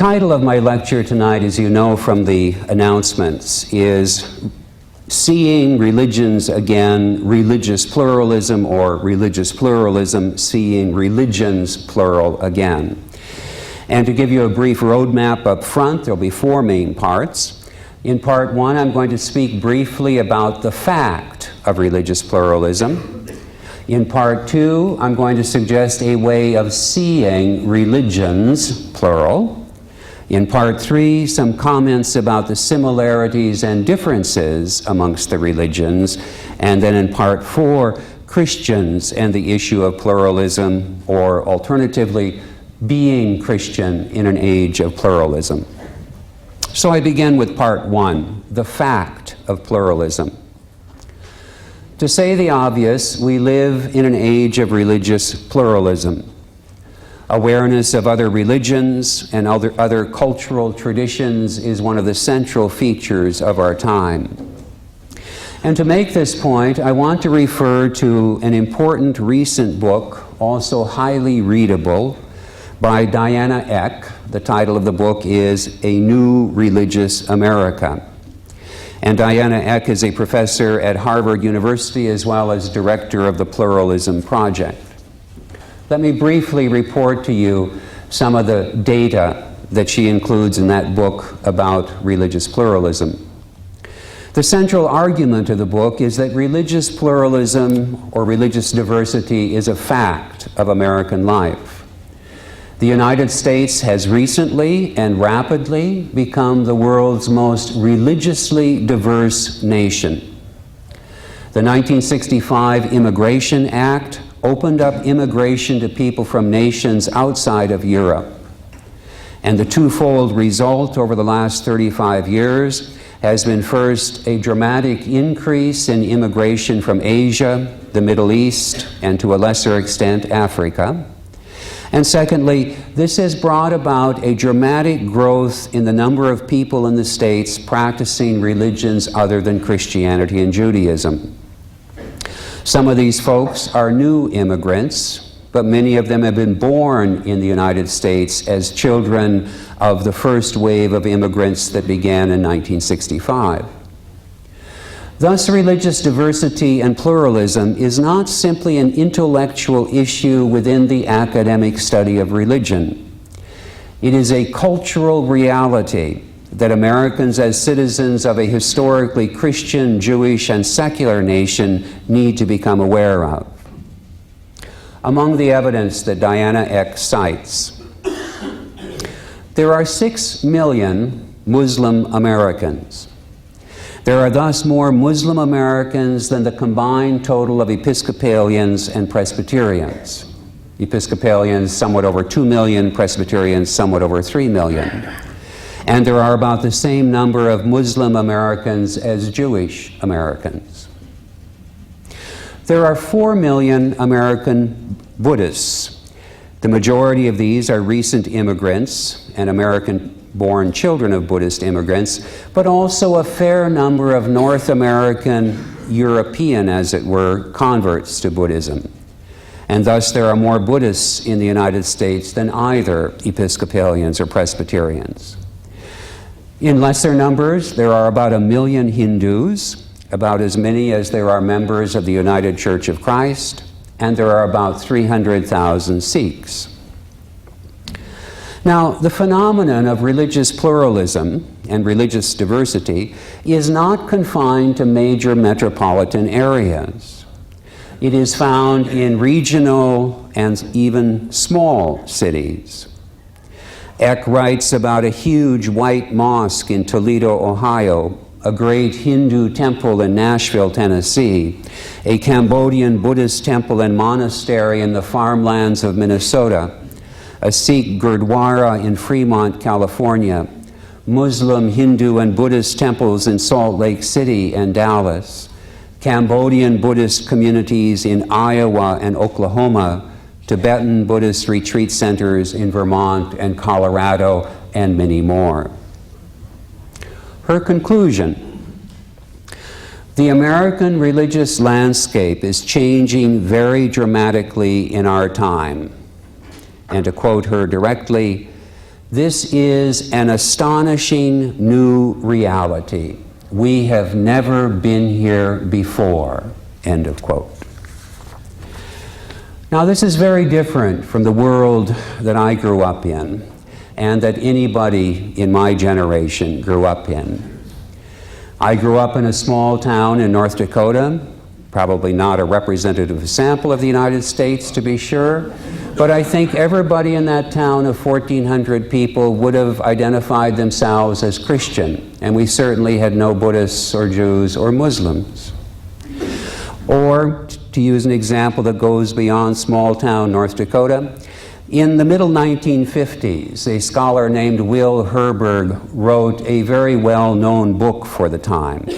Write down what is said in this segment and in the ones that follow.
title of my lecture tonight, as you know from the announcements, is Seeing Religions Again, Religious Pluralism, or Religious Pluralism, Seeing Religions Plural Again. And to give you a brief roadmap up front, there'll be four main parts. In part one, I'm going to speak briefly about the fact of religious pluralism. In part two, I'm going to suggest a way of seeing religions, plural. In part three, some comments about the similarities and differences amongst the religions. And then in part four, Christians and the issue of pluralism, or alternatively, being Christian in an age of pluralism. So I begin with part one, the fact of pluralism. To say the obvious, we live in an age of religious pluralism. Awareness of other religions and other cultural traditions is one of the central features of our time. And to make this point, I want to refer to an important recent book, also highly readable, by Diana Eck. The title of the book is A New Religious America. And Diana Eck is a professor at Harvard University as well as director of the Pluralism Project. Let me briefly report to you some of the data that she includes in that book about religious pluralism. The central argument of the book is that religious pluralism or religious diversity is a fact of American life. The United States has recently and rapidly become the world's most religiously diverse nation. The 1965 Immigration Act opened up immigration to people from nations outside of Europe. And the twofold result over the last 35 years has been first a dramatic increase in immigration from Asia, the Middle East, and to a lesser extent Africa. And secondly, this has brought about a dramatic growth in the number of people in the States practicing religions other than Christianity and Judaism. Some of these folks are new immigrants, but many of them have been born in the United States as children of the first wave of immigrants that began in 1965. Thus, religious diversity and pluralism is not simply an intellectual issue within the academic study of religion. It is a cultural reality that Americans, as citizens of a historically Christian, Jewish, and secular nation, need to become aware of. Among the evidence that Diana Eck cites, there are 6 million Muslim Americans. There are thus more Muslim Americans than the combined total of Episcopalians and Presbyterians. Episcopalians somewhat over 2 million, Presbyterians somewhat over 3 million. And there are about the same number of Muslim Americans as Jewish Americans. There are 4 million American Buddhists. The majority of these are recent immigrants and American-born children of Buddhist immigrants, but also a fair number of North American, European, as it were, converts to Buddhism. And thus there are more Buddhists in the United States than either Episcopalians or Presbyterians. In lesser numbers, there are about 1 million Hindus, about as many as there are members of the United Church of Christ, and there are about 300,000 Sikhs. Now, the phenomenon of religious pluralism and religious diversity is not confined to major metropolitan areas. It is found in regional and even small cities. Eck writes about a huge white mosque in Toledo, Ohio, a great Hindu temple in Nashville, Tennessee, a Cambodian Buddhist temple and monastery in the farmlands of Minnesota, a Sikh Gurdwara in Fremont, California, Muslim, Hindu, and Buddhist temples in Salt Lake City and Dallas, Cambodian Buddhist communities in Iowa and Oklahoma, Tibetan Buddhist retreat centers in Vermont and Colorado, and many more. Her conclusion: the American religious landscape is changing very dramatically in our time. And to quote her directly, This is an astonishing new reality. We have never been here before, end of quote. Now, this is very different from the world that I grew up in and that anybody in my generation grew up in. I grew up in a small town in North Dakota, probably not a representative sample of the United States, to be sure, but I think everybody in that town of 1,400 people would have identified themselves as Christian, and we certainly had no Buddhists or Jews or Muslims. Or, to use an example that goes beyond small town North Dakota, in the middle 1950s, a scholar named Will Herberg wrote a very well-known book for the time.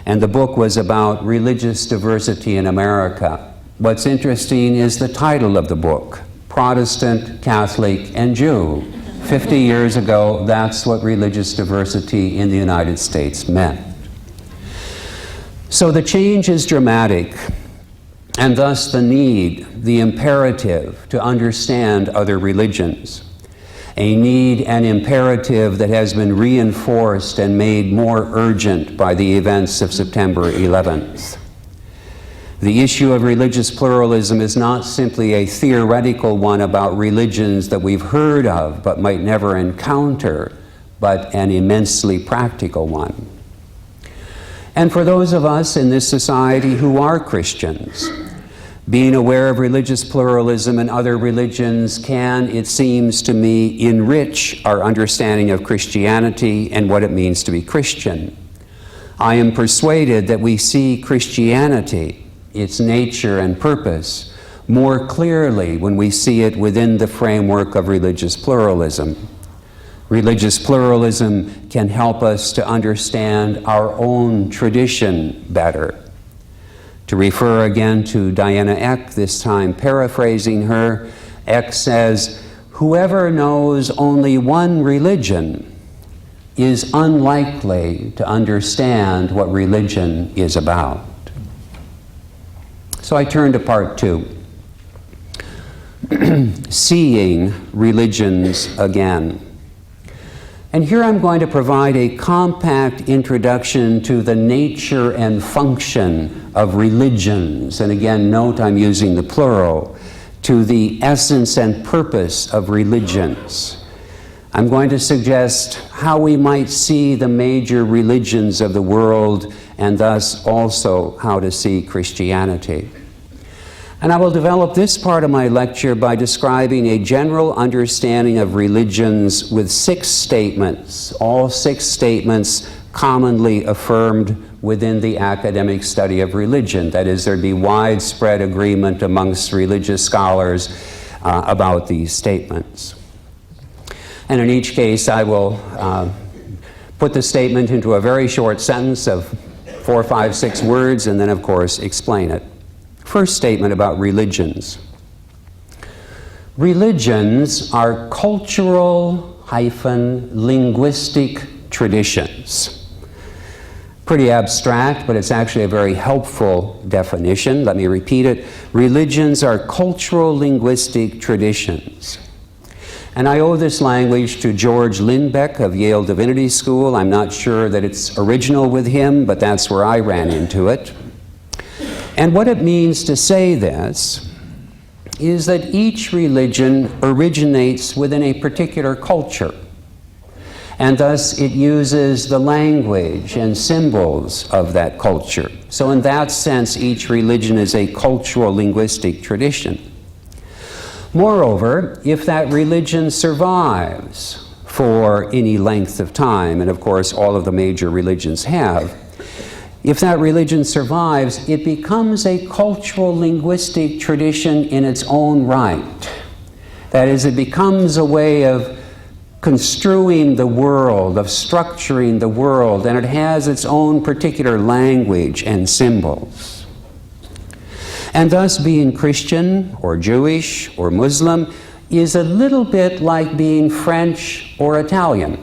And the book was about religious diversity in America. What's interesting is the title of the book, Protestant, Catholic, and Jew. 50 years ago, that's what religious diversity in the United States meant. So the change is dramatic, and thus the need, the imperative to understand other religions. A need and imperative that has been reinforced and made more urgent by the events of September 11th. The issue of religious pluralism is not simply a theoretical one about religions that we've heard of but might never encounter, but an immensely practical one. And for those of us in this society who are Christians, being aware of religious pluralism and other religions can, it seems to me, enrich our understanding of Christianity and what it means to be Christian. I am persuaded that we see Christianity, its nature and purpose, more clearly when we see it within the framework of religious pluralism. Religious pluralism can help us to understand our own tradition better. To refer again to Diana Eck, this time paraphrasing her, Eck says, "Whoever knows only one religion is unlikely to understand what religion is about." So I turn to part two. Seeing religions again. And here I'm going to provide a compact introduction to the nature and function of religions. And again, note I'm using the plural. To the essence and purpose of religions. I'm going to suggest how we might see the major religions of the world and thus also how to see Christianity. And I will develop this part of my lecture by describing a general understanding of religions with 6 statements, all 6 statements commonly affirmed within the academic study of religion. That is, there'd be widespread agreement amongst religious scholars about these statements. And in each case, I will put the statement into a very short sentence of 4, 5, 6 words, and then, of course, explain it. First statement about religions. Religions are cultural-linguistic traditions. Pretty abstract, but it's actually a very helpful definition. Let me repeat it. Religions are cultural-linguistic traditions. And I owe this language to George Lindbeck of Yale Divinity School. I'm not sure that it's original with him, but that's where I ran into it. And what it means to say this is that each religion originates within a particular culture, and thus it uses the language and symbols of that culture. So in that sense, each religion is a cultural linguistic tradition. Moreover, if that religion survives for any length of time, and of course all of the major religions have, if that religion survives, it becomes a cultural linguistic tradition in its own right. That is, it becomes a way of construing the world, of structuring the world, and it has its own particular language and symbols. And thus being Christian or Jewish or Muslim is a little bit like being French or Italian.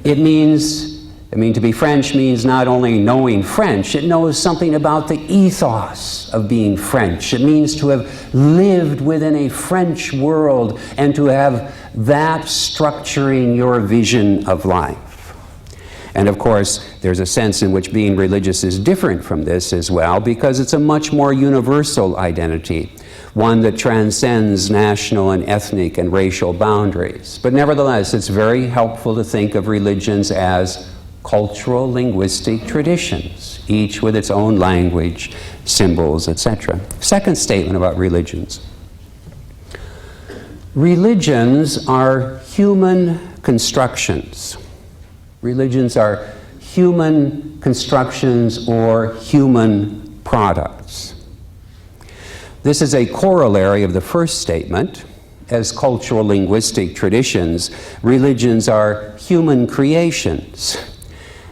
It means I mean, to be French means not only knowing French, it knows something about the ethos of being French. It means to have lived within a French world and to have that structuring your vision of life. And of course, there's a sense in which being religious is different from this as well, because it's a much more universal identity, one that transcends national and ethnic and racial boundaries. But nevertheless, it's very helpful to think of religions as cultural linguistic traditions, each with its own language, symbols, etc. Second statement about religions. Religions are human constructions. Religions are human constructions or human products. This is a corollary of the first statement. As cultural linguistic traditions, religions are human creations.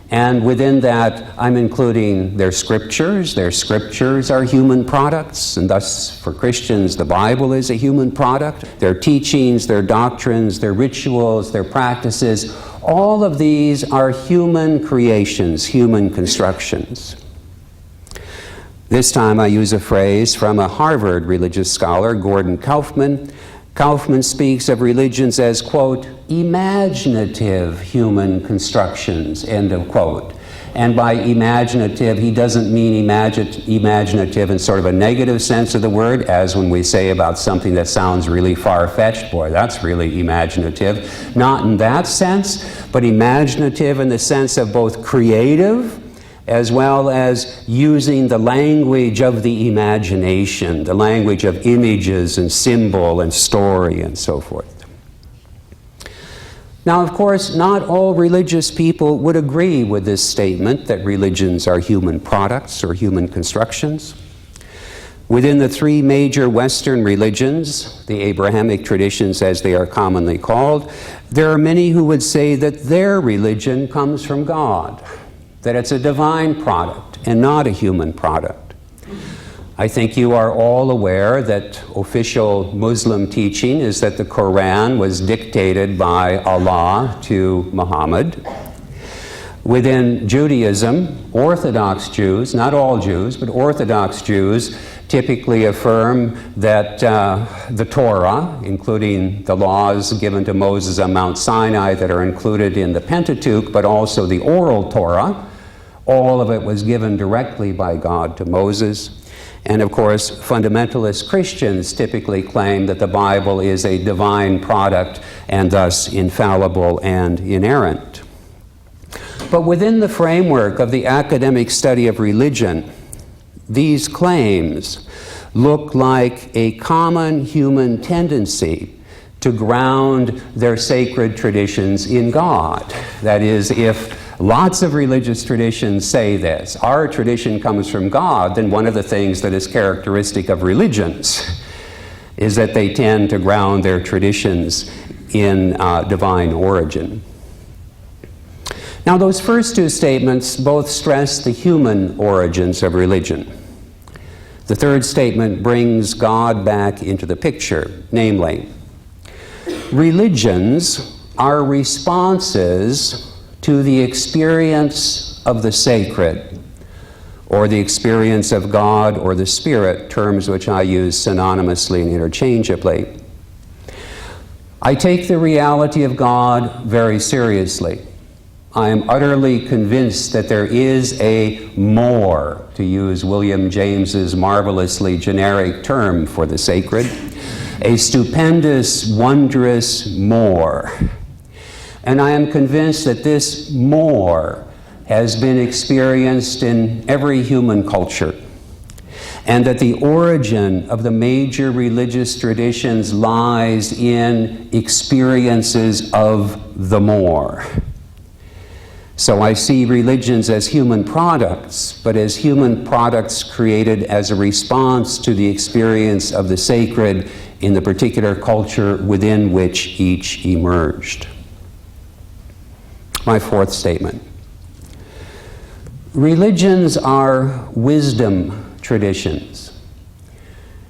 And within that, I'm including their scriptures. Their scriptures are human products, and thus for Christians, the Bible is a human product. Their teachings, their doctrines, their rituals, their practices, all of these are human creations, human constructions. This time I use a phrase from a Harvard religious scholar, Gordon Kaufman. Kaufman speaks of religions as, quote, imaginative human constructions, end of quote. And by imaginative, he doesn't mean imaginative in sort of a negative sense of the word, as when we say about something that sounds really far-fetched, boy, that's really imaginative. Not in that sense, but imaginative in the sense of both creative as well as using the language of the imagination, the language of images and symbol and story and so forth. Now, of course, not all religious people would agree with this statement that religions are human products or human constructions. Within the three major Western religions, the Abrahamic traditions as they are commonly called, there are many who would say that their religion comes from God, that it's a divine product and not a human product. I think you are all aware that official Muslim teaching is that the Quran was dictated by Allah to Muhammad. Within Judaism, Orthodox Jews, not all Jews, but Orthodox Jews typically affirm that the Torah, including the laws given to Moses on Mount Sinai that are included in the Pentateuch, but also the oral Torah, all of it was given directly by God to Moses. And of course, fundamentalist Christians typically claim that the Bible is a divine product and thus infallible and inerrant. But within the framework of the academic study of religion, these claims look like a common human tendency to ground their sacred traditions in God. That is, if lots of religious traditions say this, our tradition comes from God, then one of the things that is characteristic of religions is that they tend to ground their traditions in divine origin. Now, those first two statements both stress the human origins of religion. The third statement brings God back into the picture, namely, religions are responses to the experience of the sacred, or the experience of God or the Spirit, terms which I use synonymously and interchangeably. I take the reality of God very seriously. I am utterly convinced that there is a more, to use William James's marvelously generic term for the sacred, a stupendous, wondrous more. And I am convinced that this more has been experienced in every human culture, and that the origin of the major religious traditions lies in experiences of the more. So I see religions as human products, but as human products created as a response to the experience of the sacred in the particular culture within which each emerged. My fourth statement. Religions are wisdom traditions.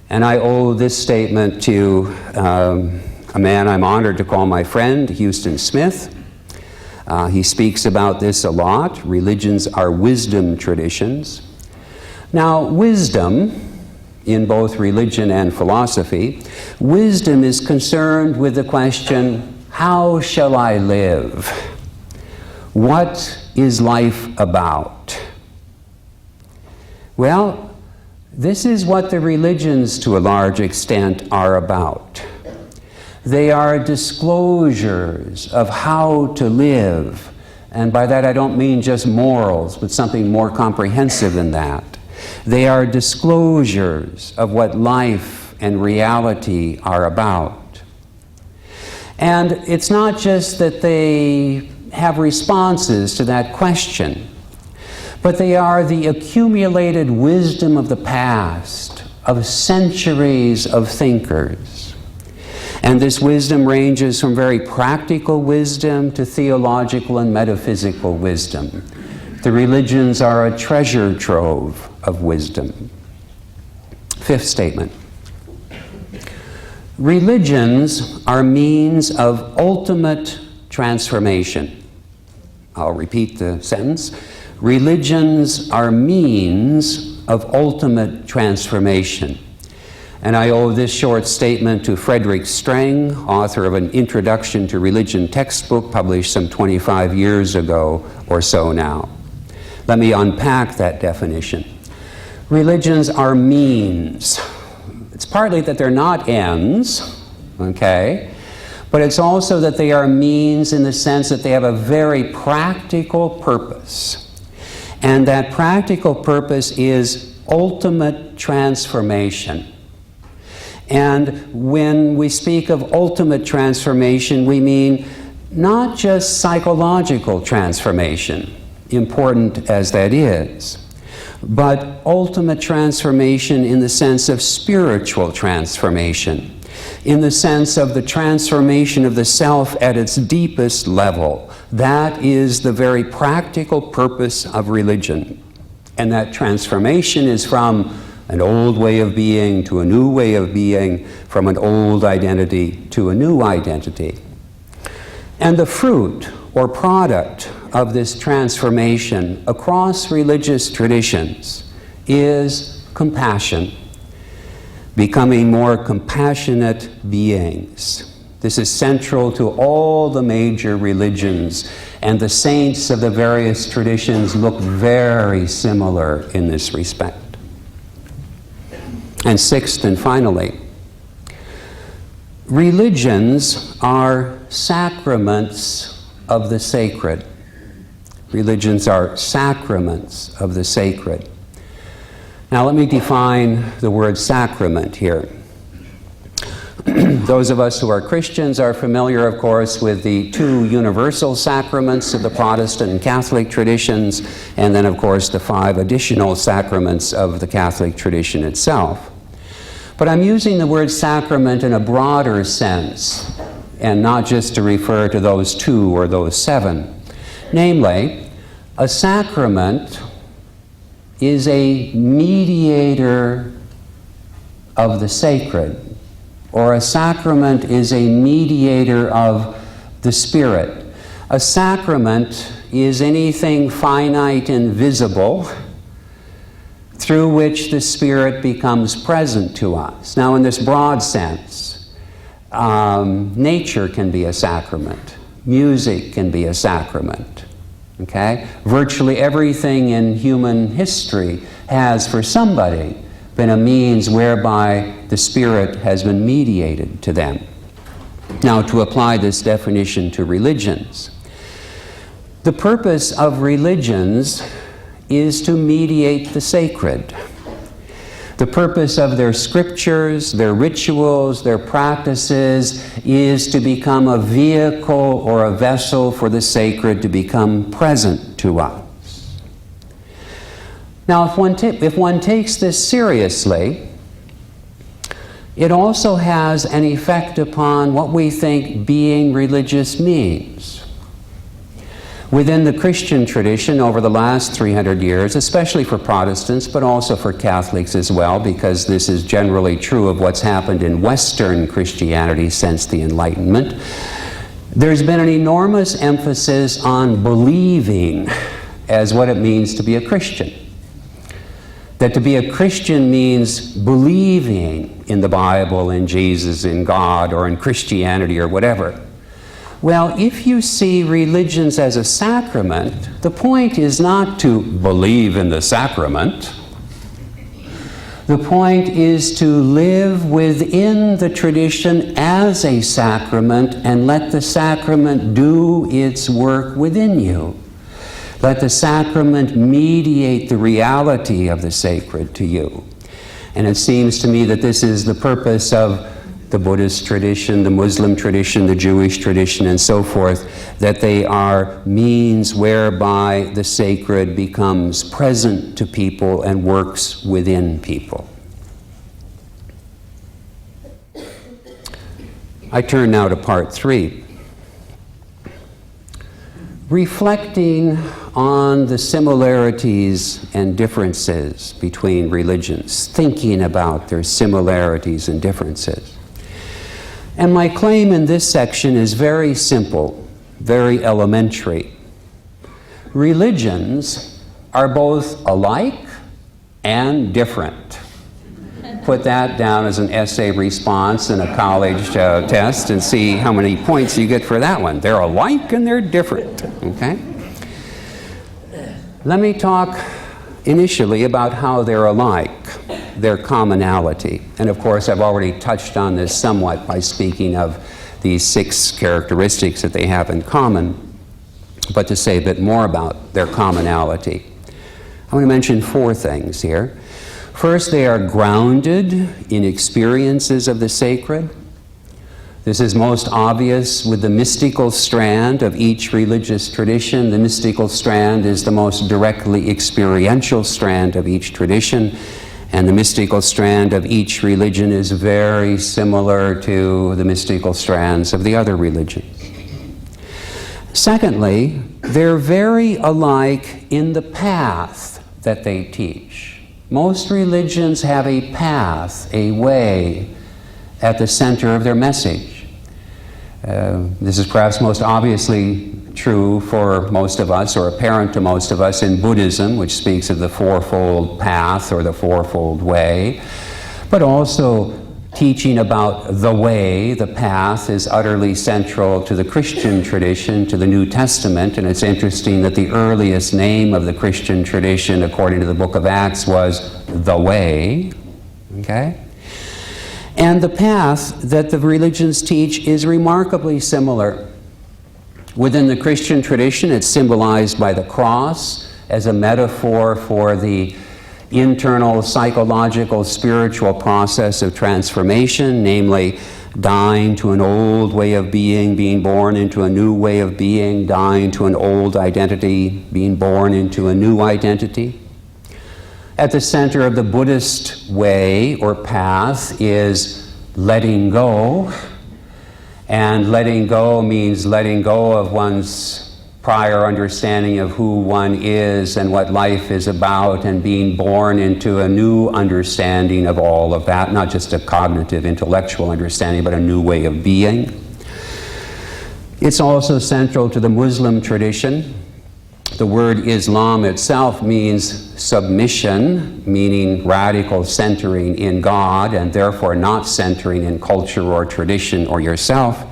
And I owe this statement to a man I'm honored to call my friend, Houston Smith. He speaks about this a lot. Religions are wisdom traditions. Now, wisdom, in both religion and philosophy, wisdom is concerned with the question, how shall I live? What is life about? Well, this is what the religions, to a large extent, are about. They are disclosures of how to live. And by that I don't mean just morals, but something more comprehensive than that. They are disclosures of what life and reality are about. And it's not just that they have responses to that question, but they are the accumulated wisdom of the past, of centuries of thinkers. And this wisdom ranges from very practical wisdom to theological and metaphysical wisdom. The religions are a treasure trove of wisdom. Fifth statement. Religions are means of ultimate transformation. I'll repeat the sentence. Religions are means of ultimate transformation. And I owe this short statement to Frederick Streng, author of an Introduction to Religion textbook published some 25 years ago or so now. Let me unpack that definition. Religions are means. It's partly that they're not ends, okay? But it's also that they are means in the sense that they have a very practical purpose. And that practical purpose is ultimate transformation. And when we speak of ultimate transformation, we mean not just psychological transformation, important as that is, but ultimate transformation in the sense of spiritual transformation, in the sense of the transformation of the self at its deepest level. That is the very practical purpose of religion. And that transformation is from an old way of being to a new way of being, from an old identity to a new identity. And the fruit or product of this transformation across religious traditions is compassion, becoming more compassionate beings. This is central to all the major religions, and the saints of the various traditions look very similar in this respect. And sixth and finally, religions are sacraments of the sacred. Religions are sacraments of the sacred. Now let me define the word sacrament here. Those of us who are Christians are familiar, of course, with the two universal sacraments of the Protestant and Catholic traditions, and then, of course, the 5 additional sacraments of the Catholic tradition itself. But I'm using the word sacrament in a broader sense, and not just to refer to those 2 or those 7. Namely, a sacrament is a mediator of the sacred, or a sacrament is a mediator of the Spirit. A sacrament is anything finite and visible through which the Spirit becomes present to us. Now, in this broad sense, nature can be a sacrament. Music can be a sacrament. Okay? Virtually everything in human history has, for somebody, been a means whereby the Spirit has been mediated to them. Now, to apply this definition to religions, the purpose of religions is to mediate the sacred. The purpose of their scriptures, their rituals, their practices is to become a vehicle or a vessel for the sacred to become present to us. Now, if one takes this seriously, it also has an effect upon what we think being religious means. Within the Christian tradition over the last 300 years, especially for Protestants, but also for Catholics as well, because this is generally true of what's happened in Western Christianity since the Enlightenment, There's been an enormous emphasis on believing as what it means to be a Christian. That to be a Christian means believing in the Bible, in Jesus, in God, or in Christianity, or whatever. Well, if you see religions as a sacrament, the point is not to believe in the sacrament. The point is to live within the tradition as a sacrament and let the sacrament do its work within you. Let the sacrament mediate the reality of the sacred to you. And it seems to me that this is the purpose of the Buddhist tradition, the Muslim tradition, the Jewish tradition, and so forth, that they are means whereby the sacred becomes present to people and works within people. I turn now to part 3. Reflecting on the similarities and differences between religions, thinking about their similarities and differences. And my claim in this section is very simple, very elementary. Religions are both alike and different. Put that down as an essay response in a college test and see how many points you get for that one. They're alike and they're different, okay? Let me talk initially about how they're alike, their commonality. And of course, I've already touched on this somewhat by speaking of these 6 characteristics that they have in common, but to say a bit more about their commonality. I want to mention 4 things here. First, they are grounded in experiences of the sacred. This is most obvious with the mystical strand of each religious tradition. The mystical strand is the most directly experiential strand of each tradition, and the mystical strand of each religion is very similar to the mystical strands of the other religions. Secondly, they're very alike in the path that they teach. Most religions have a path, a way, at the center of their message. This is perhaps most obviously true for most of us, or apparent to most of us, in Buddhism, which speaks of the fourfold path or the fourfold way. But also teaching about the way, the path, is utterly central to the Christian tradition, to the New Testament. And it's interesting that the earliest name of the Christian tradition, according to the book of Acts, was the Way. Okay? And the path that the religions teach is remarkably similar. Within the Christian tradition, it's symbolized by the cross as a metaphor for the internal psychological spiritual process of transformation, namely dying to an old way of being born into a new way of being, dying to an old identity, being born into a new identity. At the center of the Buddhist way or path is letting go, and letting go means letting go of one's prior understanding of who one is and what life is about, and being born into a new understanding of all of that, not just a cognitive, intellectual understanding, but a new way of being. It's also central to the Muslim tradition. The word Islam itself means submission, meaning radical centering in God, and therefore not centering in culture or tradition or yourself.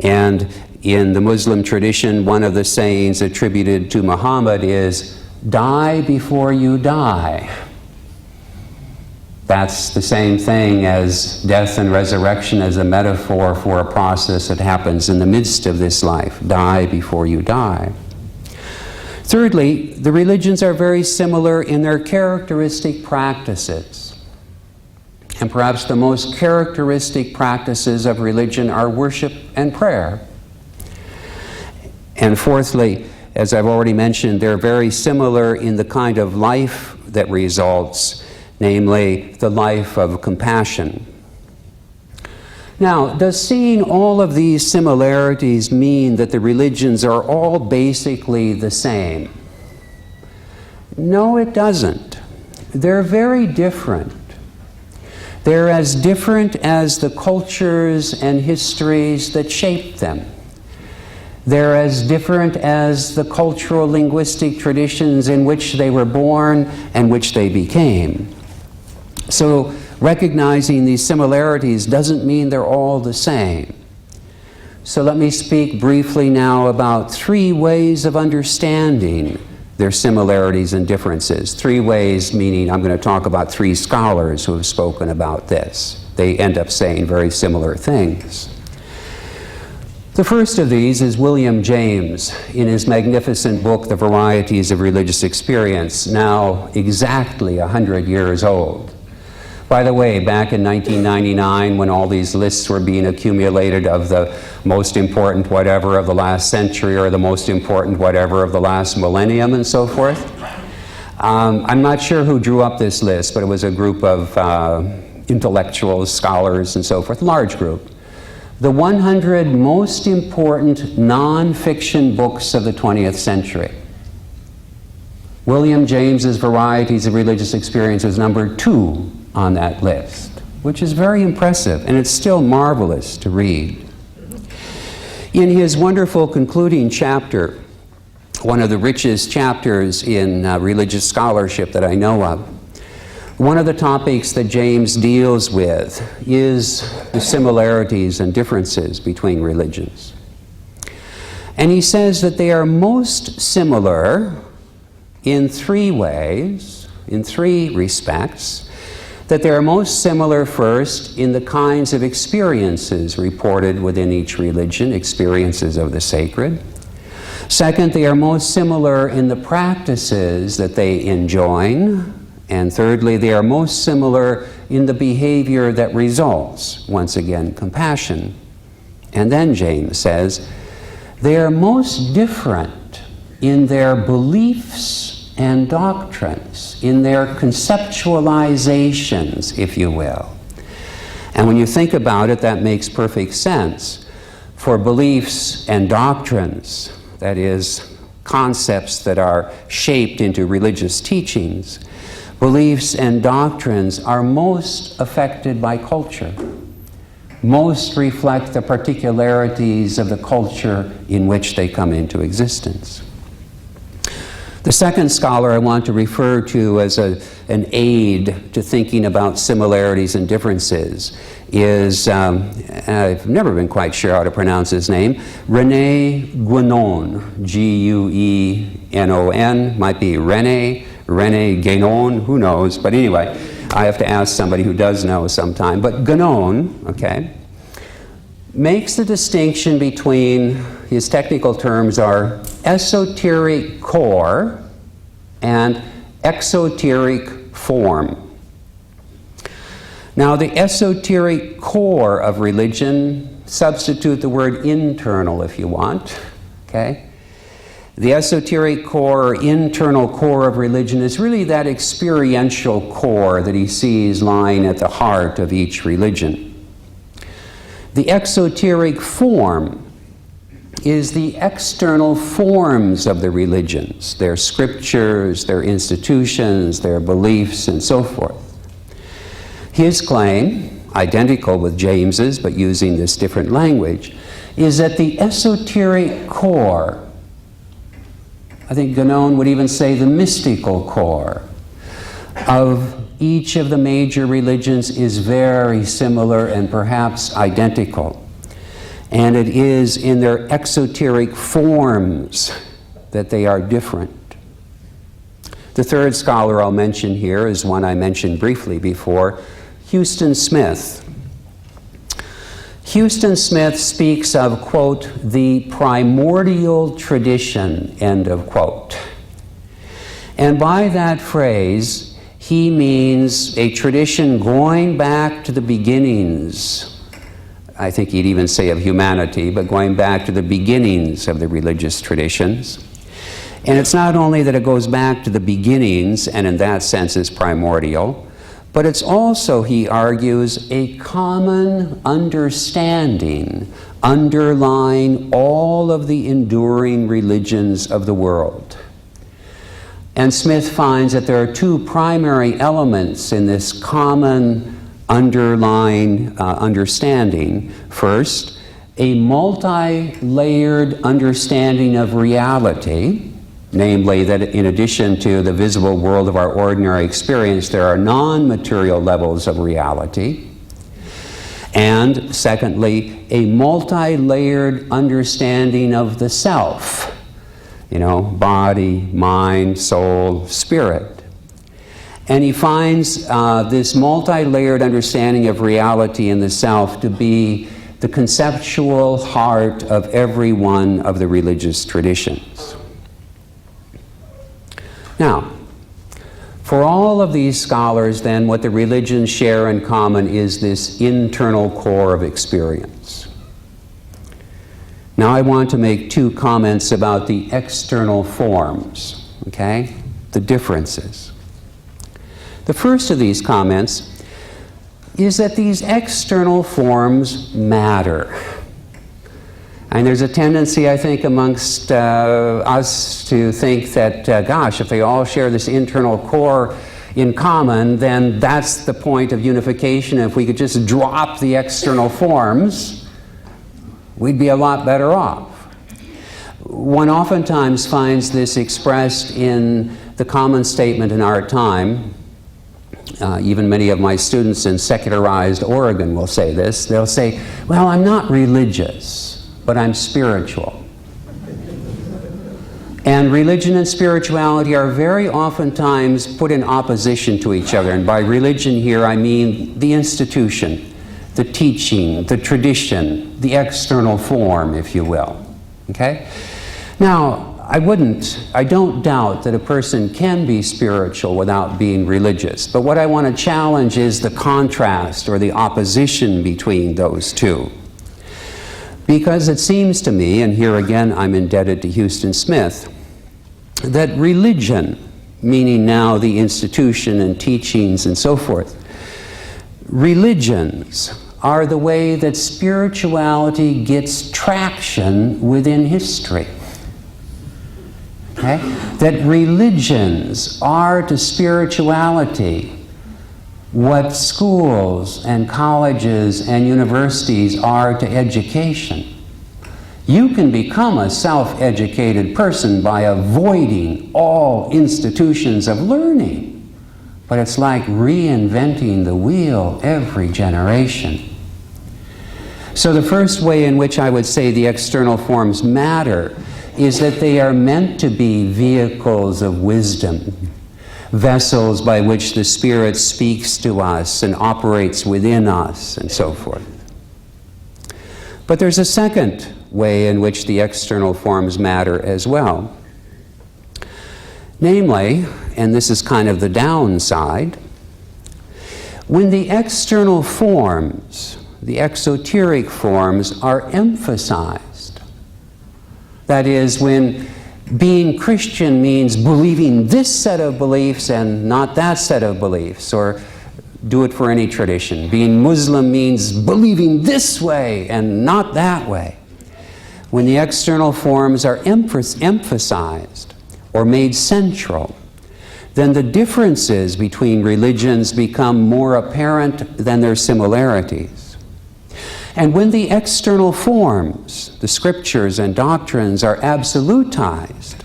And in the Muslim tradition, one of the sayings attributed to Muhammad is, "Die before you die." That's the same thing as death and resurrection as a metaphor for a process that happens in the midst of this life. Die before you die. Thirdly, the religions are very similar in their characteristic practices. And perhaps the most characteristic practices of religion are worship and prayer. And fourthly, as I've already mentioned, they're very similar in the kind of life that results, namely the life of compassion. Now, does seeing all of these similarities mean that the religions are all basically the same? No, it doesn't. They're very different. They're as different as the cultures and histories that shape them. They're as different as the cultural linguistic traditions in which they were born and which they became. So recognizing these similarities doesn't mean they're all the same. So let me speak briefly now about 3 ways of understanding their similarities and differences. 3 ways, meaning I'm going to talk about 3 scholars who have spoken about this. They end up saying very similar things. The first of these is William James in his magnificent book, The Varieties of Religious Experience, now exactly 100 years old. By the way, back in 1999, when all these lists were being accumulated of the most important whatever of the last century or the most important whatever of the last millennium and so forth, I'm not sure who drew up this list, but it was a group of intellectuals, scholars, and so forth, large group. The 100 most important non-fiction books of the 20th century. William James's Varieties of Religious Experience was number 2 on that list, which is very impressive, and it's still marvelous to read. In his wonderful concluding chapter, one of the richest chapters in religious scholarship that I know of, one of the topics that James deals with is the similarities and differences between religions. And he says that they are most similar in 3 ways, in 3 respects, that they are most similar first in the kinds of experiences reported within each religion, experiences of the sacred. Second, they are most similar in the practices that they enjoin. And thirdly, they are most similar in the behavior that results, once again, compassion. And then James says, they are most different in their beliefs and doctrines, in their conceptualizations, if you will. And when you think about it, that makes perfect sense. For beliefs and doctrines, that is, concepts that are shaped into religious teachings, beliefs and doctrines are most affected by culture, most reflect the particularities of the culture in which they come into existence. The second scholar I want to refer to as an aid to thinking about similarities and differences is, I've never been quite sure how to pronounce his name, René Guénon, G-U-E-N-O-N, might be René Guénon, who knows, but anyway, I have to ask somebody who does know sometime. But Guénon, okay, makes the distinction between, his technical terms are esoteric core and exoteric form. Now, the esoteric core of religion, substitute the word internal if you want, okay? The esoteric core, or internal core of religion is really that experiential core that he sees lying at the heart of each religion. The exoteric form is the external forms of the religions, their scriptures, their institutions, their beliefs, and so forth. His claim, identical with James's, but using this different language, is that the esoteric core, I think Guénon would even say the mystical core of each of the major religions is very similar and perhaps identical. And it is in their exoteric forms that they are different. The third scholar I'll mention here is one I mentioned briefly before, Huston Smith. Huston Smith speaks of, quote, the primordial tradition, end of quote. And by that phrase, he means a tradition going back to the beginnings. I think he'd even say of humanity, but going back to the beginnings of the religious traditions. And it's not only that it goes back to the beginnings, and in that sense is primordial, but it's also, he argues, a common understanding underlying all of the enduring religions of the world. And Smith finds that there are 2 primary elements in this common underlying understanding. First, a multi-layered understanding of reality, namely that in addition to the visible world of our ordinary experience, there are non-material levels of reality. And secondly, a multi-layered understanding of the self, body, mind, soul, spirit. And he finds this multi-layered understanding of reality in the self to be the conceptual heart of every one of the religious traditions. Now, for all of these scholars, then, what the religions share in common is this internal core of experience. Now, I want to make two comments about the external forms, okay? The differences. The first of these comments is that these external forms matter. And there's a tendency, I think, amongst us to think that, gosh, if they all share this internal core in common, then that's the point of unification. If we could just drop the external forms, we'd be a lot better off. One oftentimes finds this expressed in the common statement in our time. Even many of my students in secularized Oregon will say this. They'll say, well, I'm not religious, but I'm spiritual. And religion and spirituality are very oftentimes put in opposition to each other. And by religion here, I mean the institution, the teaching, the tradition, the external form, if you will. Okay? Now, I don't doubt that a person can be spiritual without being religious. But what I want to challenge is the contrast or the opposition between those two. Because it seems to me, and here again I'm indebted to Houston Smith, that religion, meaning now the institution and teachings and so forth, religions are the way that spirituality gets traction within history. Okay? That religions are to spirituality what schools and colleges and universities are to education. You can become a self-educated person by avoiding all institutions of learning, but it's like reinventing the wheel every generation. So the first way in which I would say the external forms matter is that they are meant to be vehicles of wisdom, vessels by which the Spirit speaks to us and operates within us and so forth. But there's a second way in which the external forms matter as well. Namely, and this is kind of the downside, when the external forms, the exoteric forms, are emphasized. That is, when being Christian means believing this set of beliefs and not that set of beliefs, or do it for any tradition. Being Muslim means believing this way and not that way. When the external forms are emphasized or made central, then the differences between religions become more apparent than their similarities. And when the external forms, the scriptures and doctrines, are absolutized,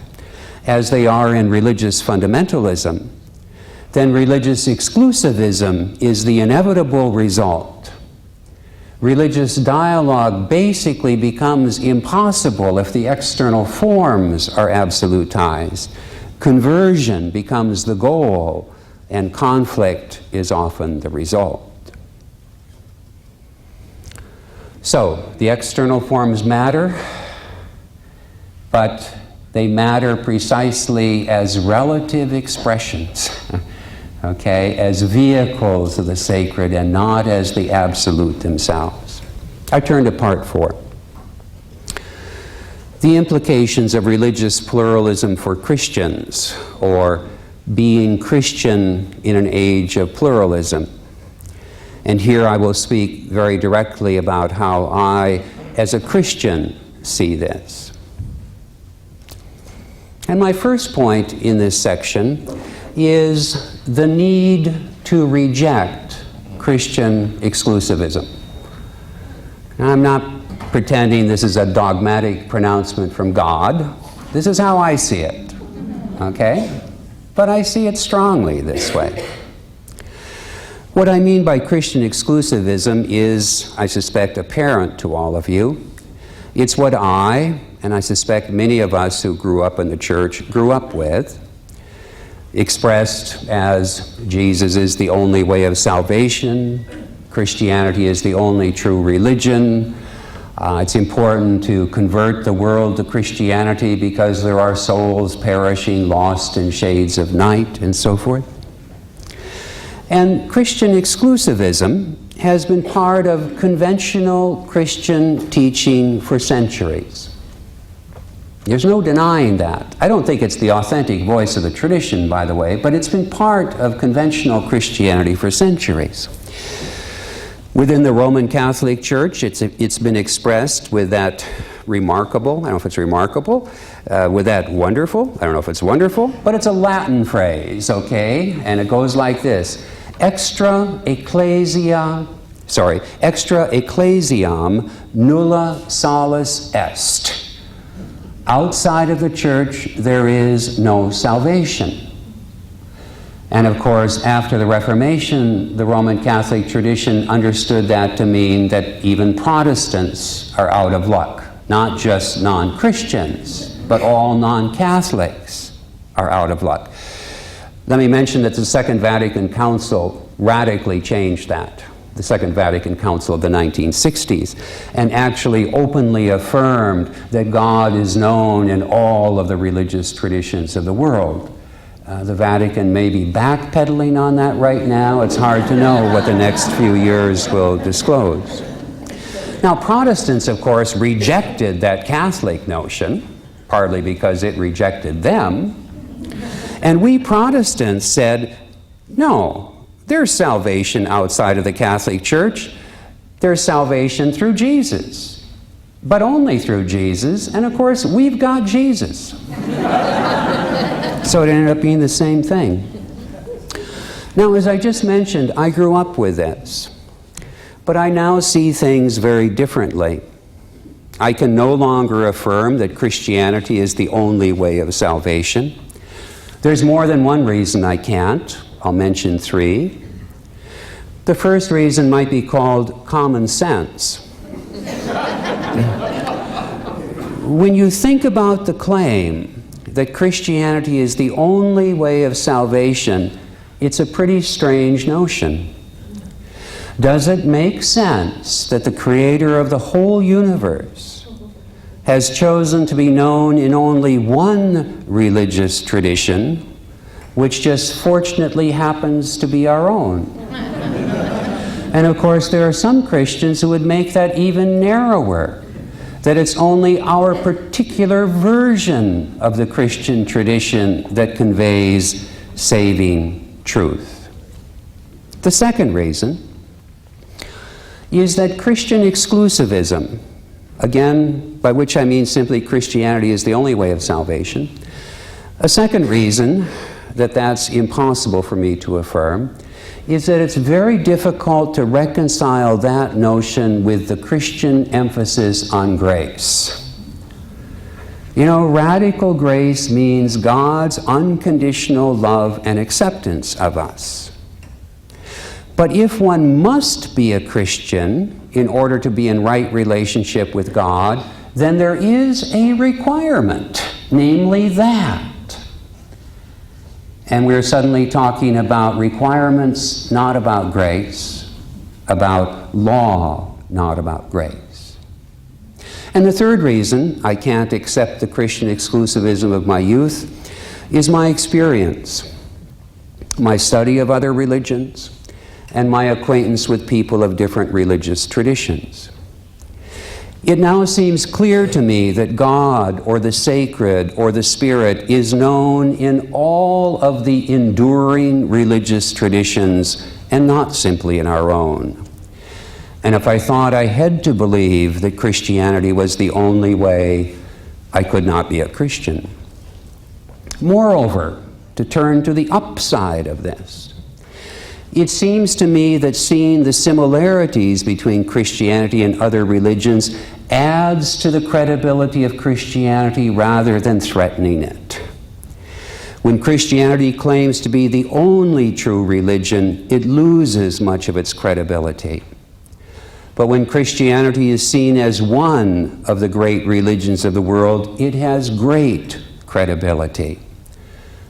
as they are in religious fundamentalism, then religious exclusivism is the inevitable result. Religious dialogue basically becomes impossible if the external forms are absolutized. Conversion becomes the goal, and conflict is often the result. So, the external forms matter, but they matter precisely as relative expressions, okay, as vehicles of the sacred and not as the absolute themselves. I turn to part 4. The implications of religious pluralism for Christians, or being Christian in an age of pluralism. And here I will speak very directly about how I, as a Christian, see this. And my first point in this section is the need to reject Christian exclusivism. Now, I'm not pretending this is a dogmatic pronouncement from God. This is how I see it, okay? But I see it strongly this way. What I mean by Christian exclusivism is, I suspect, apparent to all of you. It's what I, and I suspect many of us who grew up in the church, grew up with, expressed as Jesus is the only way of salvation, Christianity is the only true religion, it's important to convert the world to Christianity because there are souls perishing, lost in shades of night, and so forth. And Christian exclusivism has been part of conventional Christian teaching for centuries. There's no denying that. I don't think it's the authentic voice of the tradition, by the way, but it's been part of conventional Christianity for centuries. Within the Roman Catholic Church, it's been expressed with that remarkable, I don't know if it's remarkable, with that wonderful, I don't know if it's wonderful, but it's a Latin phrase, okay? And it goes like this: extra ecclesiam nulla salus est. Outside of the church, there is no salvation. And of course, after the Reformation, the Roman Catholic tradition understood that to mean that even Protestants are out of luck. Not just non-Christians, but all non-Catholics are out of luck. Let me mention that the Second Vatican Council radically changed that. The Second Vatican Council of the 1960s, and actually openly affirmed that God is known in all of the religious traditions of the world. The Vatican may be backpedaling on that right now. It's hard to know what the next few years will disclose. Now, Protestants, of course, rejected that Catholic notion, partly because it rejected them. And we Protestants said, no, there's salvation outside of the Catholic Church. There's salvation through Jesus, but only through Jesus. And of course, we've got Jesus. So it ended up being the same thing. Now, as I just mentioned, I grew up with this, but I now see things very differently. I can no longer affirm that Christianity is the only way of salvation. There's more than one reason I can't. I'll mention three. The first reason might be called common sense. When you think about the claim that Christianity is the only way of salvation, it's a pretty strange notion. Does it make sense that the creator of the whole universe has chosen to be known in only one religious tradition, which just fortunately happens to be our own? And of course, there are some Christians who would make that even narrower, that it's only our particular version of the Christian tradition that conveys saving truth. The second reason is that Christian exclusivism, again, by which I mean simply Christianity is the only way of salvation. A second reason that that's impossible for me to affirm is that it's very difficult to reconcile that notion with the Christian emphasis on grace. You know, radical grace means God's unconditional love and acceptance of us. But if one must be a Christian in order to be in right relationship with God, then there is a requirement, namely that. And we're suddenly talking about requirements, not about grace, about law, not about grace. And the third reason I can't accept the Christian exclusivism of my youth is my experience, my study of other religions, and my acquaintance with people of different religious traditions. It now seems clear to me that God or the sacred or the Spirit is known in all of the enduring religious traditions and not simply in our own. And if I thought I had to believe that Christianity was the only way, I could not be a Christian. Moreover, to turn to the upside of this, it seems to me that seeing the similarities between Christianity and other religions adds to the credibility of Christianity rather than threatening it. When Christianity claims to be the only true religion, it loses much of its credibility. But when Christianity is seen as one of the great religions of the world, it has great credibility.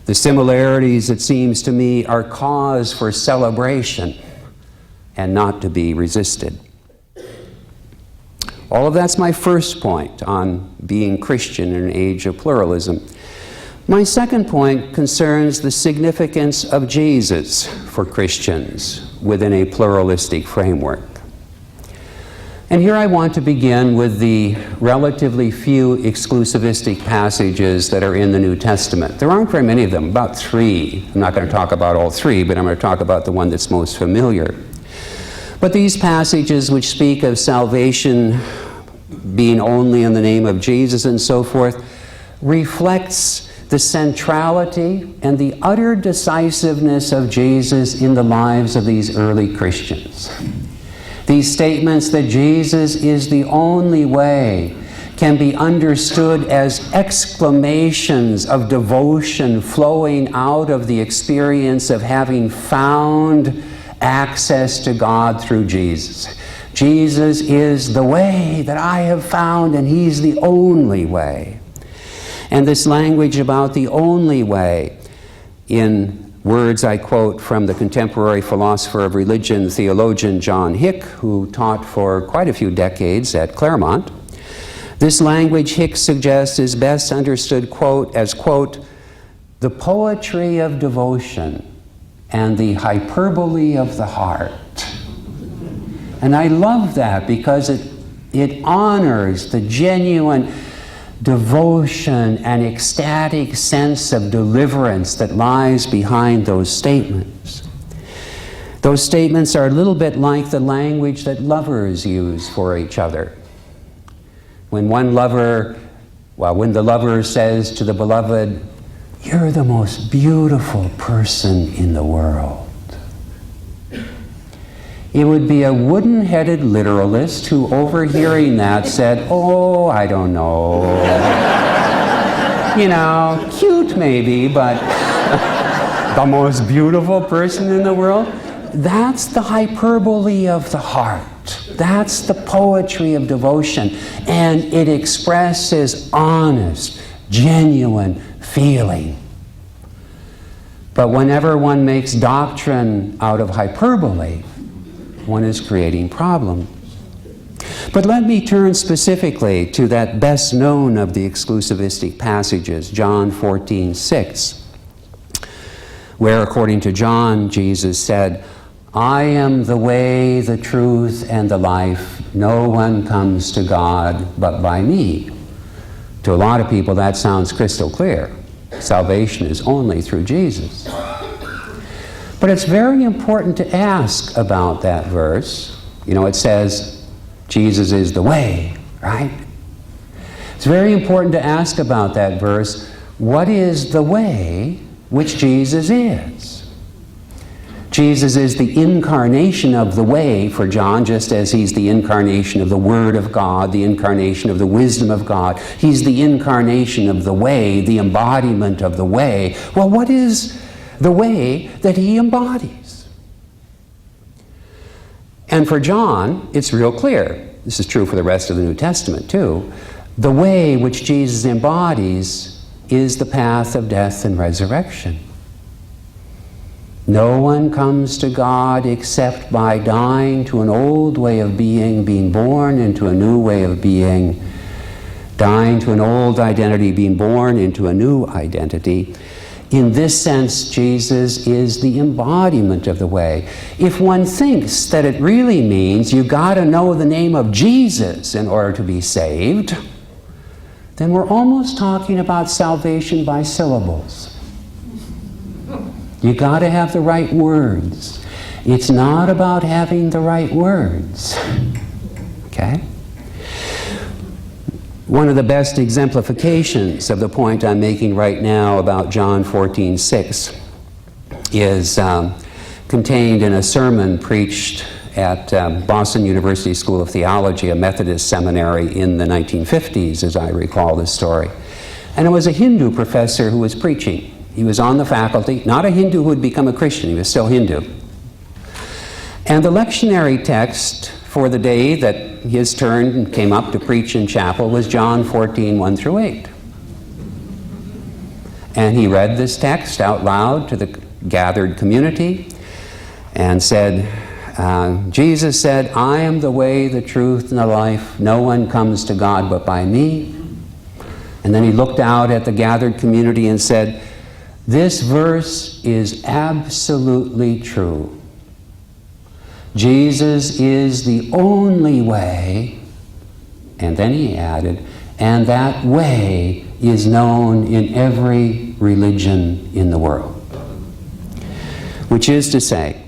The similarities, it seems to me, are cause for celebration and not to be resisted. All of that's my first point on being Christian in an age of pluralism. My second point concerns the significance of Jesus for Christians within a pluralistic framework. And here I want to begin with the relatively few exclusivistic passages that are in the New Testament. There aren't very many of them, about 3. I'm not going to talk about all 3, but I'm going to talk about the one that's most familiar. But these passages which speak of salvation being only in the name of Jesus and so forth reflects the centrality and the utter decisiveness of Jesus in the lives of these early Christians. These statements that Jesus is the only way can be understood as exclamations of devotion flowing out of the experience of having found access to God through Jesus. Jesus is the way that I have found, and He's the only way. And this language about the only way, in words I quote from the contemporary philosopher of religion, theologian John Hick, who taught for quite a few decades at Claremont. This language, Hick suggests, is best understood, quote, as, quote, the poetry of devotion and the hyperbole of the heart. And I love that because it honors the genuine devotion and ecstatic sense of deliverance that lies behind those statements. Those statements are a little bit like the language that lovers use for each other. When the lover says to the beloved, "You're the most beautiful person in the world," it would be a wooden-headed literalist who, overhearing that, said, "Oh, I don't know. You know, cute maybe, but the most beautiful person in the world?" That's the hyperbole of the heart. That's the poetry of devotion. And it expresses honest, genuine feeling. But whenever one makes doctrine out of hyperbole, one is creating problems. But let me turn specifically to that best known of the exclusivistic passages, John 14:6, where, according to John, Jesus said, "I am the way, the truth, and the life. No one comes to God but by me." To a lot of people, that sounds crystal clear. Salvation is only through Jesus. But it's very important to ask about that verse. You know, it says, Jesus is the way, right? It's very important to ask about that verse. What is the way which Jesus is? Jesus is the incarnation of the way for John, just as He's the incarnation of the Word of God, the incarnation of the wisdom of God. He's the incarnation of the way, the embodiment of the way. Well, what is the way that He embodies? And for John, it's real clear. This is true for the rest of the New Testament too. The way which Jesus embodies is the path of death and resurrection. No one comes to God except by dying to an old way of being born into a new way of being, dying to an old identity, being born into a new identity. In this sense, Jesus is the embodiment of the way. If one thinks that it really means you got to know the name of Jesus in order to be saved, then we're almost talking about salvation by syllables. You got to have the right words. It's not about having the right words. Okay? One of the best exemplifications of the point I'm making right now about John 14:6 is contained in a sermon preached at Boston University School of Theology, a Methodist seminary in the 1950s, as I recall this story. And it was a Hindu professor who was preaching. He was on the faculty, not a Hindu who had become a Christian, he was still Hindu. And the lectionary text for the day that his turn came up to preach in chapel was John 14, 1 through 8. And he read this text out loud to the gathered community and said, Jesus said, I am the way, the truth, and the life. No one comes to God but by me. And then he looked out at the gathered community and said, this verse is absolutely true. Jesus is the only way, and then he added, and that way is known in every religion in the world. Which is to say,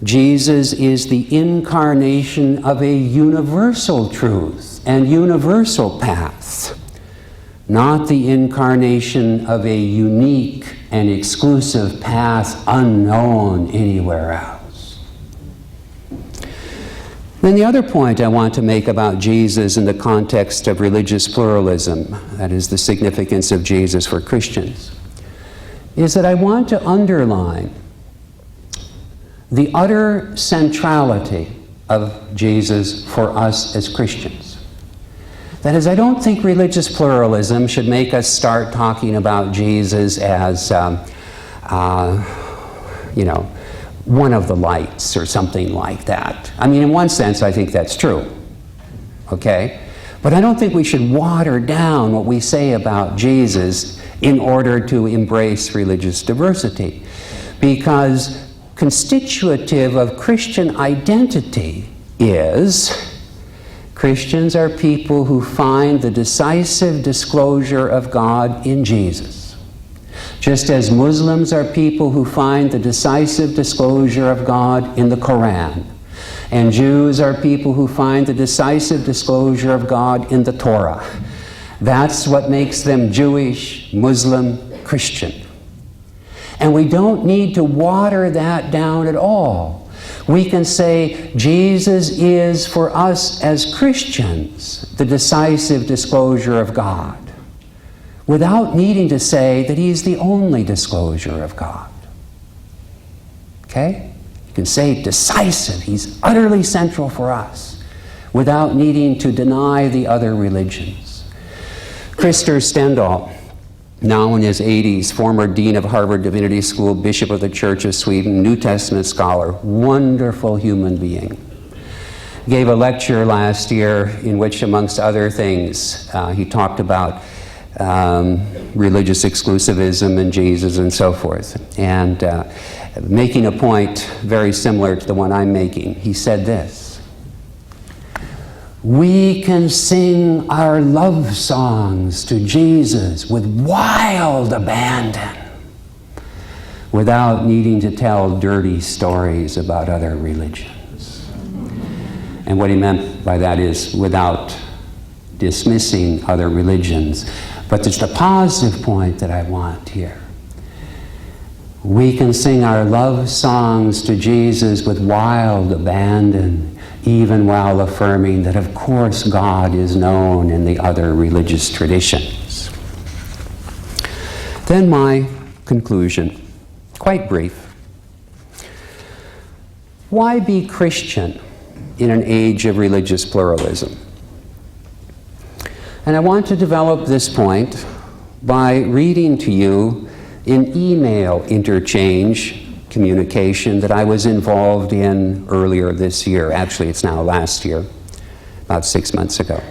Jesus is the incarnation of a universal truth and universal path, not the incarnation of a unique and exclusive path unknown anywhere else. Then the other point I want to make about Jesus in the context of religious pluralism, that is the significance of Jesus for Christians, is that I want to underline the utter centrality of Jesus for us as Christians. That is, I don't think religious pluralism should make us start talking about Jesus as, one of the lights or something like that. I mean, in one sense, I think that's true, okay? But I don't think we should water down what we say about Jesus in order to embrace religious diversity, because constitutive of Christian identity is Christians are people who find the decisive disclosure of God in Jesus. Just as Muslims are people who find the decisive disclosure of God in the Quran. And Jews are people who find the decisive disclosure of God in the Torah. That's what makes them Jewish, Muslim, Christian. And we don't need to water that down at all. We can say Jesus is, for us as Christians, the decisive disclosure of God, without needing to say that He's the only disclosure of God. Okay? You can say decisive, He's utterly central for us, without needing to deny the other religions. Krister Stendhal, now in his 80s, former dean of Harvard Divinity School, bishop of the Church of Sweden, New Testament scholar, wonderful human being, gave a lecture last year in which, amongst other things, he talked about religious exclusivism and Jesus and so forth. And making a point very similar to the one I'm making, he said this: we can sing our love songs to Jesus with wild abandon without needing to tell dirty stories about other religions. And what he meant by that is without dismissing other religions. But there's the positive point that I want here. We can sing our love songs to Jesus with wild abandon, even while affirming that, of course, God is known in the other religious traditions. Then my conclusion, quite brief. Why be Christian in an age of religious pluralism? And I want to develop this point by reading to you an email interchange communication that I was involved in earlier this year. Actually, it's now last year, about 6 months ago.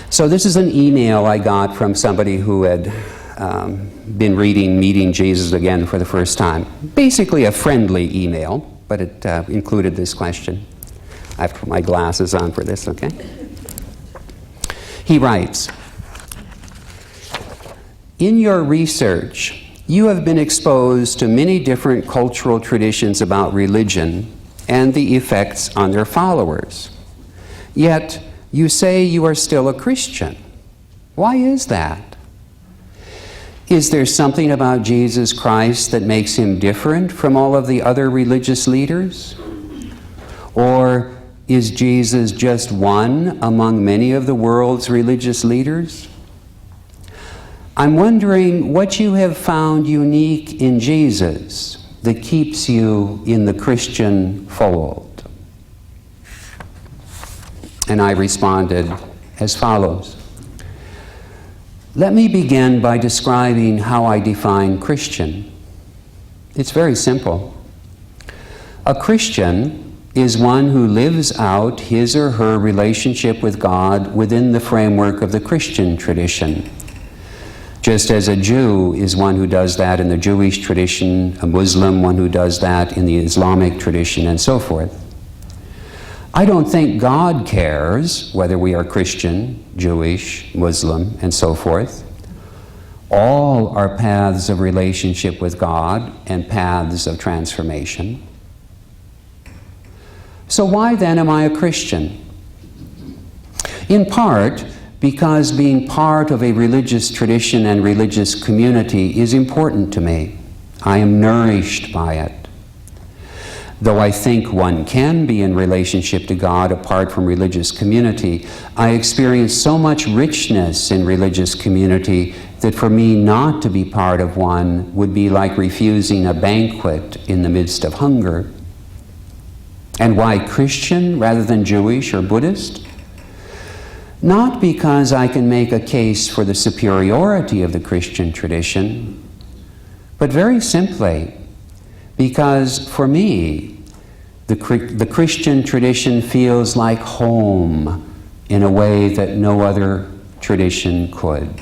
So this is an email I got from somebody who had been reading Meeting Jesus Again for the first time. Basically a friendly email, but it included this question. I have to put my glasses on for this, okay? He writes, in your research, you have been exposed to many different cultural traditions about religion and the effects on their followers. Yet, you say you are still a Christian. Why is that? Is there something about Jesus Christ that makes him different from all of the other religious leaders? Is Jesus just one among many of the world's religious leaders? I'm wondering what you have found unique in Jesus that keeps you in the Christian fold. And I responded as follows. Let me begin by describing how I define Christian. It's very simple. A Christian is one who lives out his or her relationship with God within the framework of the Christian tradition. Just as a Jew is one who does that in the Jewish tradition, a Muslim one who does that in the Islamic tradition, and so forth. I don't think God cares whether we are Christian, Jewish, Muslim, and so forth. All are paths of relationship with God and paths of transformation. So why then am I a Christian? In part, because being part of a religious tradition and religious community is important to me. I am nourished by it. Though I think one can be in relationship to God apart from religious community, I experience so much richness in religious community that for me not to be part of one would be like refusing a banquet in the midst of hunger. And why Christian rather than Jewish or Buddhist? Not because I can make a case for the superiority of the Christian tradition, but very simply because for me, the Christian tradition feels like home in a way that no other tradition could.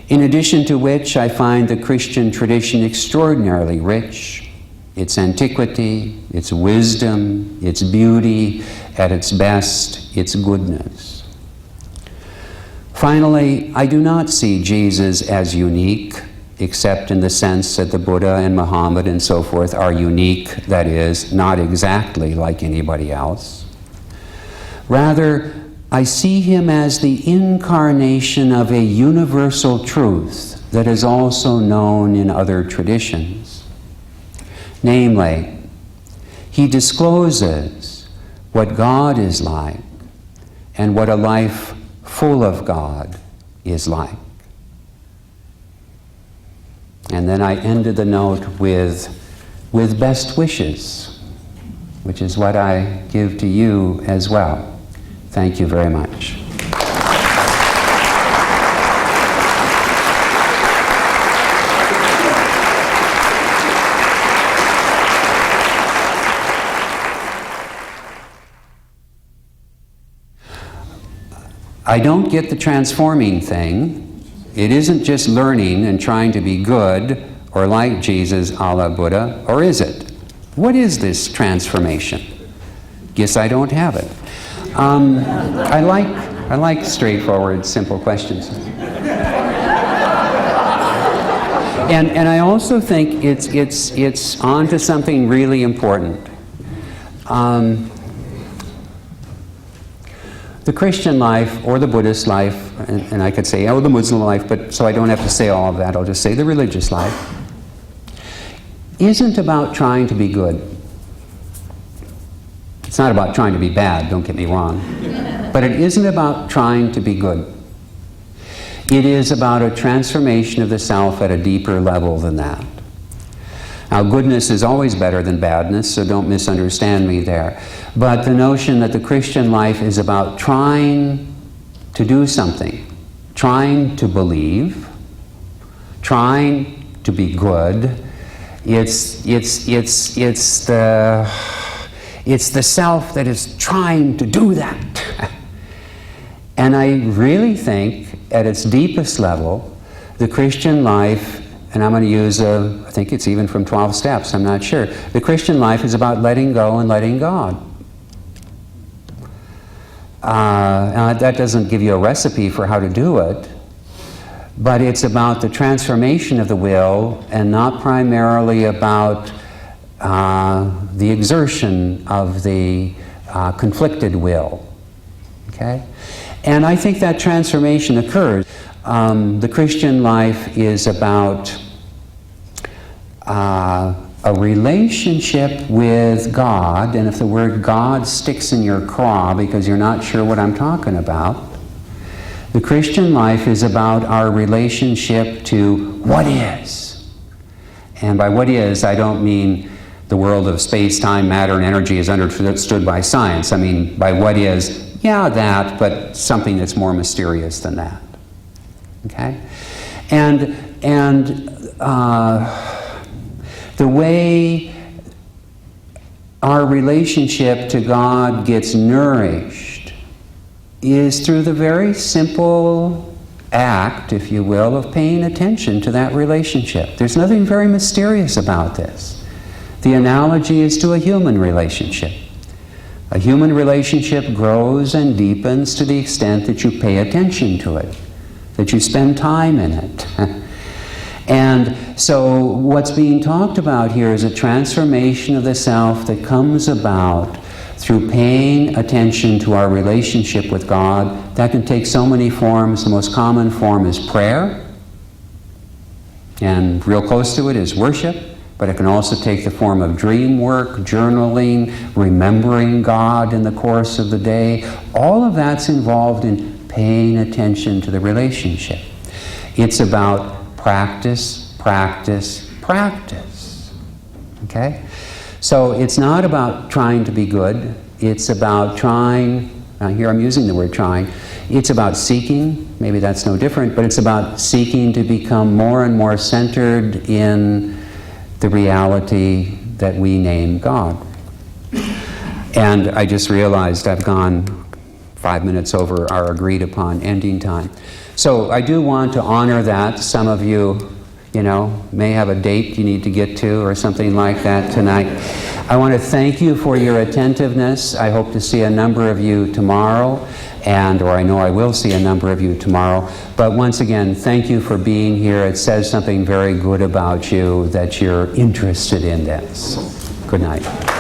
In addition to which, I find the Christian tradition extraordinarily rich. Its antiquity, its wisdom, its beauty, at its best, its goodness. Finally, I do not see Jesus as unique, except in the sense that the Buddha and Muhammad and so forth are unique, that is, not exactly like anybody else. Rather, I see him as the incarnation of a universal truth that is also known in other traditions. Namely, he discloses what God is like and what a life full of God is like. And then I ended the note with best wishes, which is what I give to you as well. Thank you very much. I don't get the transforming thing. It isn't just learning and trying to be good or like Jesus a la Buddha, or is it? What is this transformation? Guess I don't have it. I like straightforward, simple questions. And I also think it's on to something really important. The Christian life, or the Buddhist life, and I could say, oh, the Muslim life, but so I don't have to say all of that, I'll just say the religious life, isn't about trying to be good. It's not about trying to be bad, don't get me wrong. But it isn't about trying to be good. It is about a transformation of the self at a deeper level than that. Now, goodness is always better than badness, so don't misunderstand me there. But the notion that the Christian life is about trying to do something, trying to believe, trying to be good, it's the self that is trying to do that. And I really think, at its deepest level, the Christian life, and I'm going to use I think it's even from 12 Steps, I'm not sure. The Christian life is about letting go and letting God. That doesn't give you a recipe for how to do it, but it's about the transformation of the will and not primarily about the exertion of the conflicted will. Okay? And I think that transformation occurs. The Christian life is about a relationship with God, and if the word God sticks in your craw because you're not sure what I'm talking about, the Christian life is about our relationship to what is. And by what is, I don't mean the world of space, time, matter, and energy is understood by science. I mean by what is, yeah, that, but something that's more mysterious than that. Okay? And the way our relationship to God gets nourished is through the very simple act, if you will, of paying attention to that relationship. There's nothing very mysterious about this. The analogy is to a human relationship. A human relationship grows and deepens to the extent that you pay attention to it, that you spend time in it. And so what's being talked about here is a transformation of the self that comes about through paying attention to our relationship with God. That can take so many forms. The most common form is prayer, and real close to it is worship, but it can also take the form of dream work, journaling, remembering God in the course of the day. All of that's involved in paying attention to the relationship. It's about practice, practice, practice. Okay? So it's not about trying to be good. It's about trying, here I'm using the word trying, it's about seeking, maybe that's no different, but it's about seeking to become more and more centered in the reality that we name God. And I just realized I've gone 5 minutes over our agreed upon ending time. So I do want to honor that. Some of you, may have a date you need to get to or something like that tonight. I want to thank you for your attentiveness. I hope to see a number of you tomorrow, or I know I will see a number of you tomorrow. But once again, thank you for being here. It says something very good about you that you're interested in this. Good night.